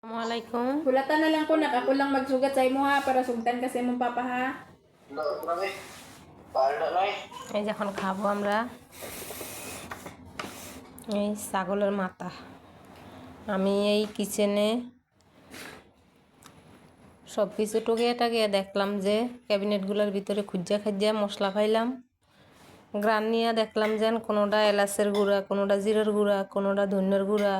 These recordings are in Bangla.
Assalamualaikum. Hulatan na lang ko, ako lang magsugat sa imo ha, para sugdan kasi mong papa ha. এই যে এখন খাবো আমরা এই ছাগলের মাথা। আমি এই কিচেনে সব কিছু টুকিয়ে টাকিয়ে দেখলাম যে ক্যাবিনেটগুলোর ভিতরে খুঁজা খাজ্জা মশলা পাইলাম। গ্রান নিয়ে দেখলাম যেন কোনোটা এলাচের গুঁড়া, কোনোটা জিরার গুঁড়া, কোনোটা ধনিয়ার গুঁড়া,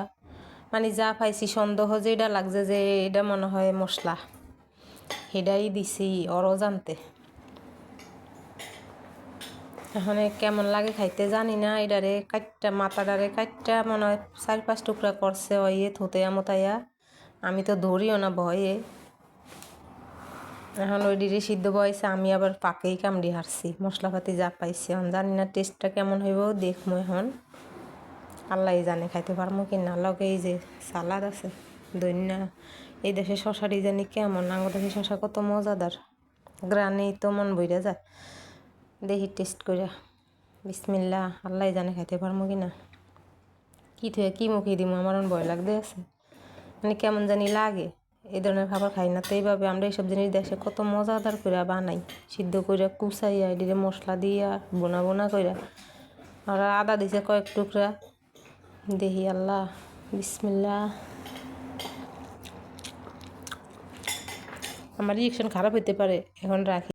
মানে যা পাইছি সন্দেহ যে এটা লাগছে যে এটা মনে হয় মশলা, এটাই দিছি ওরও জানতে। এখন কেমন লাগে খাইতে জানি না। এটারে কাটটা মাথাটারে কাটটা মনে হয় 4-5 টুকরা করছে ওইয়ে থতে আমতাইয়া, আমি তো ধরিও না ভয়ে। এখন ওই ডিরে সিদ্ধ বয়সে আমি আবার পাকেই কামড়ি হারছি, মশলাপাতি যা পাইছি। এখন জানি না টেস্টটা কেমন হইব, দেখবো এখন। আল্লাহ জানে খাইতে পারবো কি না। লগে এই যে সালাদ আছে দইন্যা, এই দেশে শশাটি জানি কেমন, আঙ্গ দেশে শশা কত মজাদার, গ্রানেই তো মন বইরা যায়। দেখি টেস্ট কইরা, বিসমিল্লাহ। আল্লাহ জানে খাইতে পারবো কি না। কী থেকে কী মুখে দিব, আমার ভয় লাগতে আছে, মানে কেমন জানি লাগে। এই ধরনের খাবার খাই না তো। এইভাবে আমরা এইসব জিনিস দেশে কত মজাদার করে বানাই, সিদ্ধ কইরা কুচাইয়া এদিকে মশলা দিয়া বোনা বোনা কইরা। আর আদা দিছে কয়েক টুকরা। দেখি আল্লাহ, বিসমিল্লাহ। আমার রিয়েকশন খারাপ হইতে পারে, এখন রাখি।